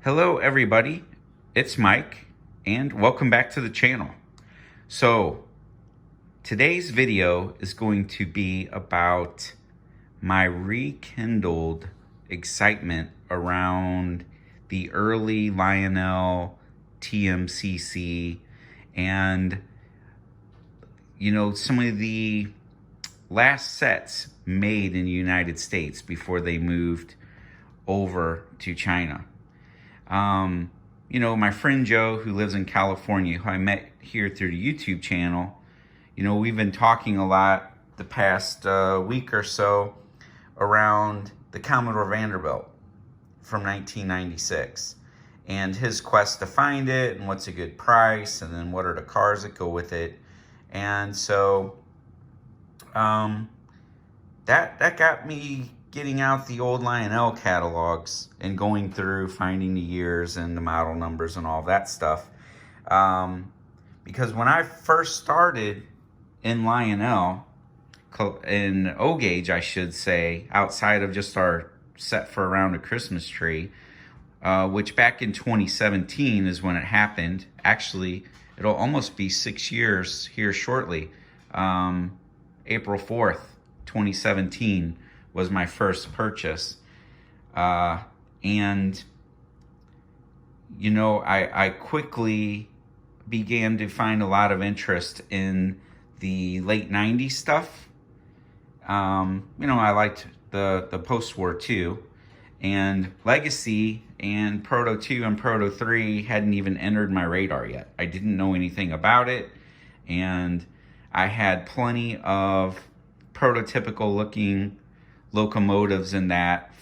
Hello everybody, it's Mike and welcome back to the channel. So today's video is going to be about my rekindled excitement around the early Lionel TMCC and some of the last sets made in the United States before they moved over to China. My friend Joe, who lives in California, who I met here through the YouTube channel, we've been talking a lot the past week or so around the Commodore Vanderbilt from 1996 and his quest to find it and what's a good price and then what are the cars that go with it. And so that got me getting out the old Lionel catalogs and going through finding the years and the model numbers and all that stuff. Because when I first started in Lionel, in O-Gauge, I should say, outside of just our set for around a Christmas tree, which back in 2017 is when it happened. Actually, it'll almost be 6 years here shortly. April 4th, 2017 was my first purchase. I quickly began to find a lot of interest in the late 90s stuff. I liked the post-war 2, and Legacy and Proto 2 and Proto 3 hadn't even entered my radar yet. I didn't know anything about it, and I had plenty of prototypical looking locomotives in that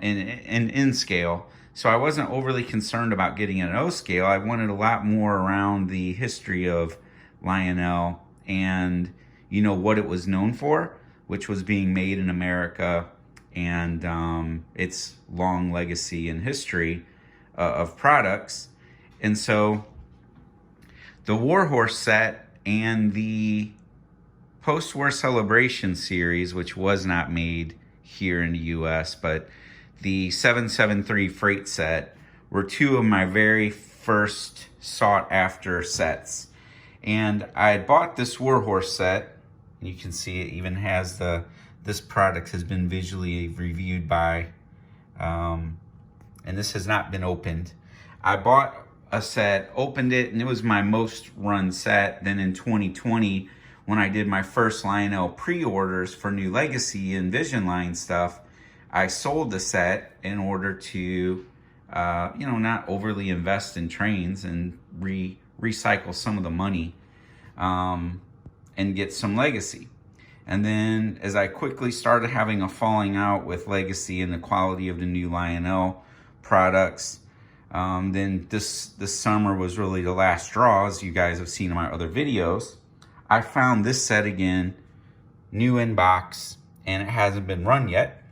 in scale, so I wasn't overly concerned about getting an O scale. I wanted a lot more around the history of Lionel and what it was known for, which was being made in America, and its long legacy and history of products. And so the Warhorse set and the post-war celebration series, which was not made here in the US, but the 773 freight set were two of my very first sought after sets. And I had bought this Warhorse set. You can see it even has this product has been visually reviewed by, and this has not been opened. I bought a set, opened it, and it was my most run set. Then in 2020, when I did my first Lionel pre-orders for New Legacy and Vision Line stuff, I sold the set in order to, not overly invest in trains and recycle some of the money and get some Legacy. And then as I quickly started having a falling out with Legacy and the quality of the new Lionel products, then this summer was really the last straw, as you guys have seen in my other videos. I found this set again, new in box, and it hasn't been run yet.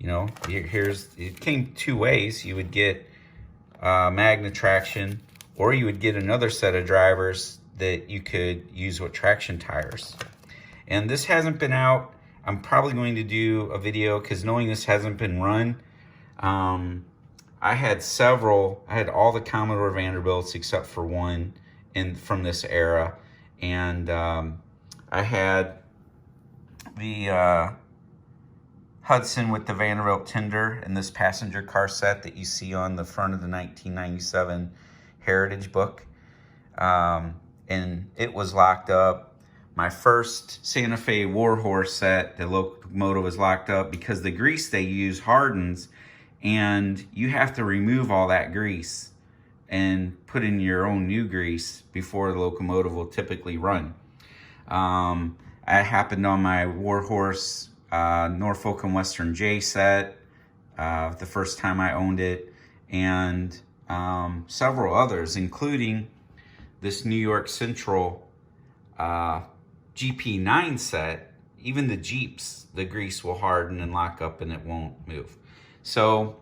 It came two ways. You would get magnet traction, or you would get another set of drivers that you could use with traction tires. And this hasn't been out. I'm probably going to do a video because knowing this hasn't been run, I had all the Commodore Vanderbilts except for one from this era. And I had the Hudson with the Vanderbilt tender and this passenger car set that you see on the front of the 1997 Heritage book. And it was locked up. My first Santa Fe Warhorse set, the locomotive was locked up because the grease they use hardens, and you have to remove all that grease and put in your own new grease before the locomotive will typically run. It happened on my Warhorse Norfolk and Western J set, the first time I owned it, and several others, including this New York Central GP9 set. Even the Jeeps, the grease will harden and lock up and it won't move. So,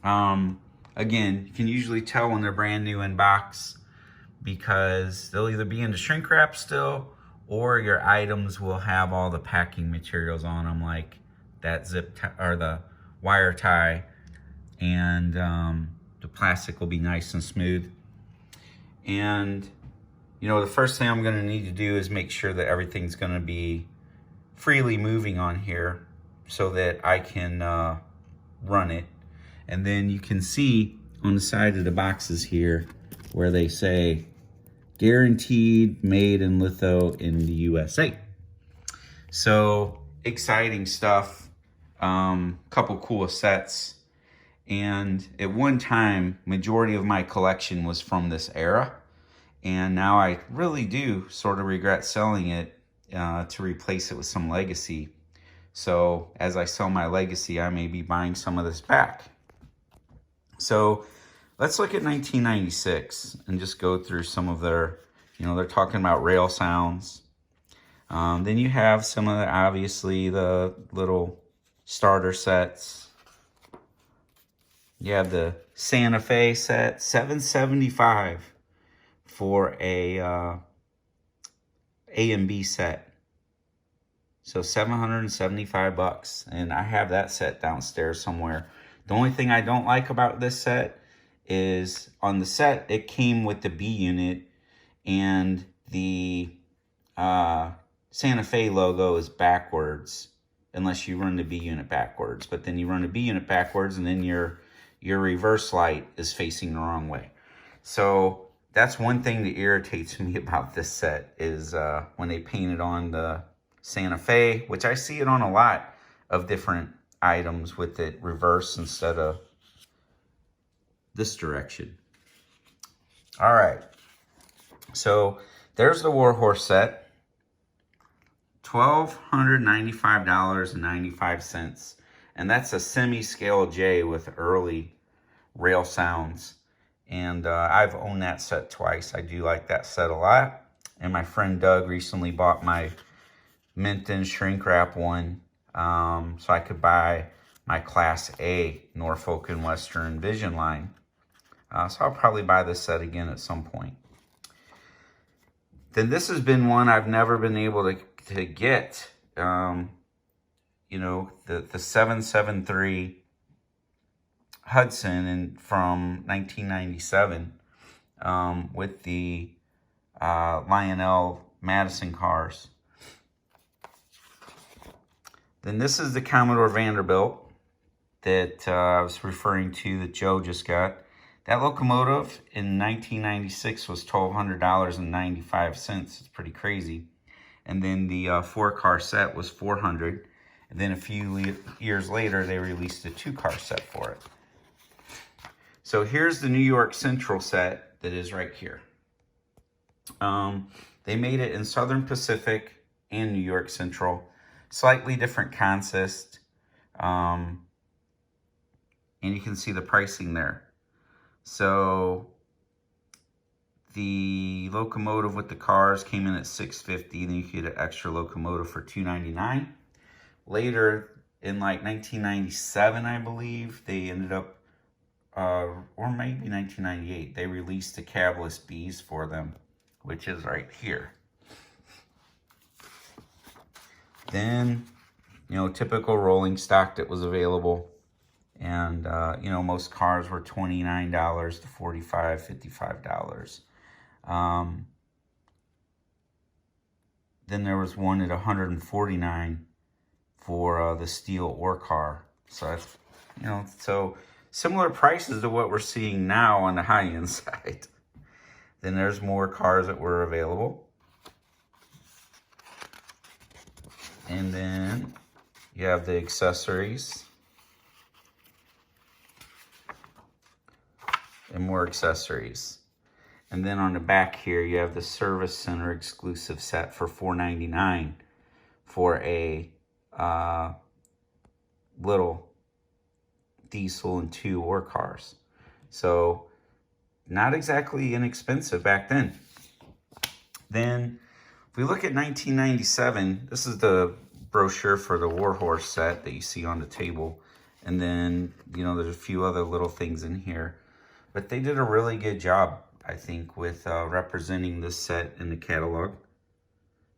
again, you can usually tell when they're brand new in box because they'll either be in the shrink wrap still, or your items will have all the packing materials on them, like that zip tie or the wire tie, and The plastic will be nice and smooth. And, you know, the first thing I'm going to need to do is make sure that everything's going to be freely moving on here so that I can run it. And then you can see on the side of the boxes here where they say guaranteed made in litho in the USA. So exciting stuff. Couple cool sets. And at one time, majority of my collection was from this era. And now I really do sort of regret selling it to replace it with some legacy. So as I sell my legacy, I may be buying some of this back. So let's look at 1996 and just go through some of their, you know, they're talking about rail sounds. Then you have some of the, obviously, the little starter sets. You have the Santa Fe set, $775 for a and B set. So $775, and I have that set downstairs somewhere. The only thing I don't like about this set is on the set, it came with the B unit, and the Santa Fe logo is backwards, unless you run the B unit backwards. But then you run the B unit backwards, and then your reverse light is facing the wrong way. So that's one thing that irritates me about this set is when they painted on the Santa Fe, which I see it on a lot of different items with it reverse instead of this direction. All right, so there's the Warhorse set, $1,295.95, and that's a semi-scale J with early rail sounds. And I've owned that set twice. I do like that set a lot. And my friend Doug recently bought my Minton shrink wrap one, so I could buy my Class A Norfolk and Western Vision line. So I'll probably buy this set again at some point. Then this has been one I've never been able to get. You know, the 773 Hudson from 1997 with the Lionel Madison cars. Then this is the Commodore Vanderbilt that I was referring to that Joe just got. That locomotive in 1996 was $1,200.95. It's pretty crazy. And then the 4-car set was $400. And then a few years later, they released a 2-car set for it. So here's the New York Central set that is right here. They made it in Southern Pacific and New York Central. Slightly different consist. And you can see the pricing there. So the locomotive with the cars came in at $650. Then you could get an extra locomotive for $299. Later, in like 1997, I believe, they ended up, or maybe 1998, they released the cabless Bs for them, which is right here. Then, you know, typical rolling stock that was available. And, you know, most cars were $29 to $45, $55. Then there was one at $149 for the steel ore car. So, that's, you know, so similar prices to what we're seeing now on the high-end side. Then there's more cars that were available. And then you have the accessories. And more accessories. And then on the back here, you have the Service Center exclusive set for $499 for a little diesel and 2 ore cars. So not exactly inexpensive back then. Then if we look at 1997, this is the brochure for the Warhorse set that you see on the table. And then, you know, there's a few other little things in here. But they did a really good job, I think, with representing this set in the catalog.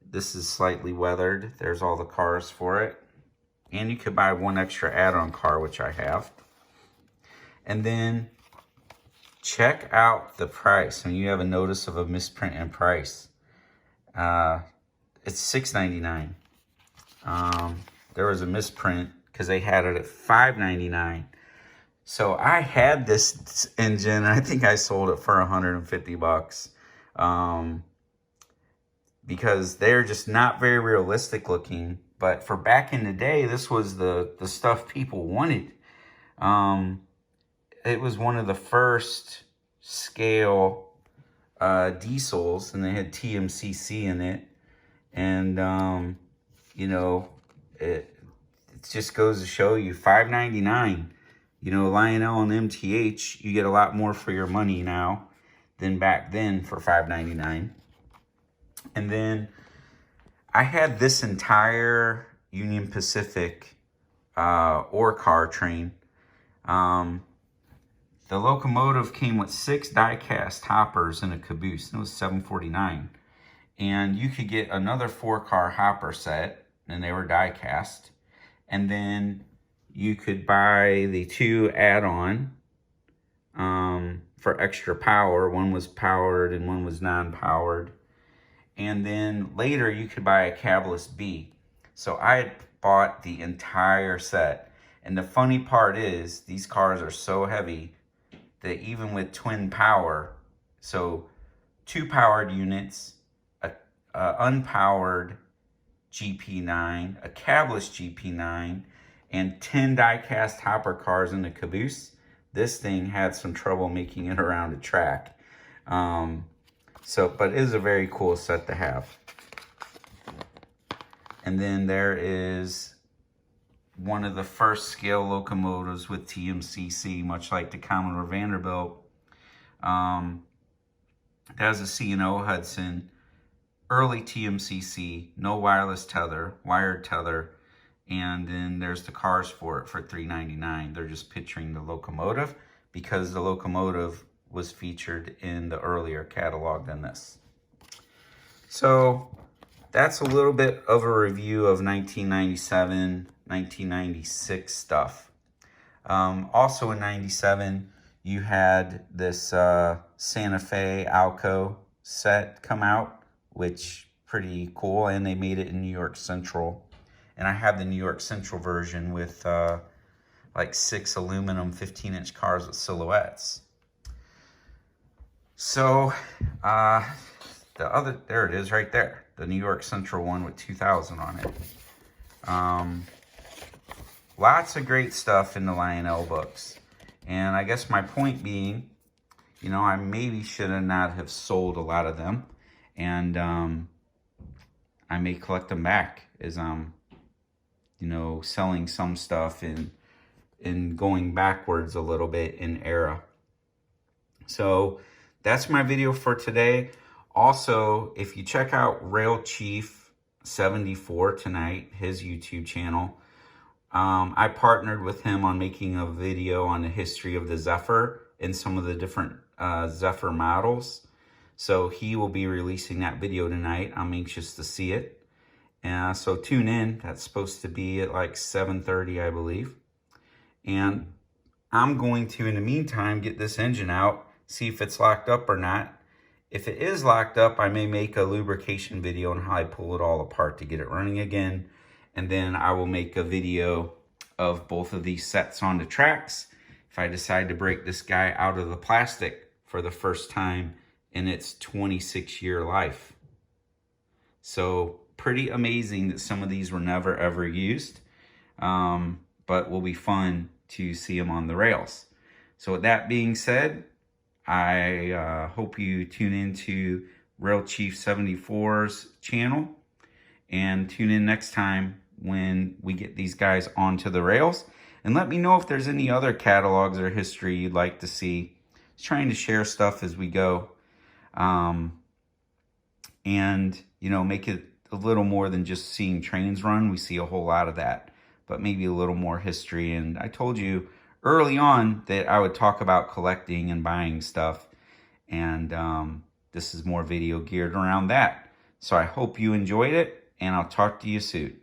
This is slightly weathered. There's all the cars for it. And you could buy one extra add-on car, which I have. And then check out the price. When you have a notice of a misprint in price, it's $6.99. There was a misprint because they had it at $5.99. So I had this engine, and I think I sold it for 150 bucks. Because they're just not very realistic looking. But for back in the day, this was the stuff people wanted. It was one of the first scale diesels, and they had TMCC in it. And, you know, it just goes to show you, $5.99. You know, Lionel and MTH, you get a lot more for your money now than back then for $5.99. And then I had this entire Union Pacific ore car train. The locomotive came with 6 die-cast hoppers and a caboose. It was $749. And you could get another 4-car hopper set, and they were die-cast. And then you could buy the 2 add-on for extra power. One was powered and one was non-powered. And then later you could buy a cabless B. So I had bought the entire set. And the funny part is, these cars are so heavy that even with twin power, so 2 powered units, a unpowered GP9, a cabless GP9, and 10 die-cast hopper cars in the caboose, this thing had some trouble making it around a track. But it is a very cool set to have. And then there is one of the first scale locomotives with TMCC, much like the Commodore Vanderbilt. It has a C&O Hudson, early TMCC, no wireless tether, wired tether, and then there's the cars for it for $3.99. They're just picturing the locomotive because the locomotive was featured in the earlier catalog than this. So that's a little bit of a review of 1997, 1996 stuff. Also in 97, you had this Santa Fe Alco set come out, which pretty cool, and they made it in New York Central. And I have the New York Central version with like 6 aluminum 15-inch cars with silhouettes. So there it is right there, the New York Central one with 2000 on it. Lots of great stuff in the Lionel books. And I guess my point being, you know, I maybe should not have sold a lot of them. And I may collect them back as I'm, you know, selling some stuff and going backwards a little bit in era. So that's my video for today. Also, if you check out Rail Chief 74 tonight, his YouTube channel, I partnered with him on making a video on the history of the Zephyr and some of the different Zephyr models. So he will be releasing that video tonight. I'm anxious to see it. So tune in. That's supposed to be at like 7:30, I believe. And I'm going to, in the meantime, get this engine out, see if it's locked up or not. If it is locked up, I may make a lubrication video on how I pull it all apart to get it running again. And then I will make a video of both of these sets on the tracks if I decide to break this guy out of the plastic for the first time in its 26-year life. So pretty amazing that some of these were never ever used, but will be fun to see them on the rails. So with that being said, I hope you tune into Rail Chief 74's channel and tune in next time when we get these guys onto the rails. And let me know if there's any other catalogs or history you'd like to see. Just trying to share stuff as we go. And, you know, make it a little more than just seeing trains run. We see a whole lot of that, but maybe a little more history. And I told you early on that I would talk about collecting and buying stuff. And this is more video geared around that. So I hope you enjoyed it, and I'll talk to you soon.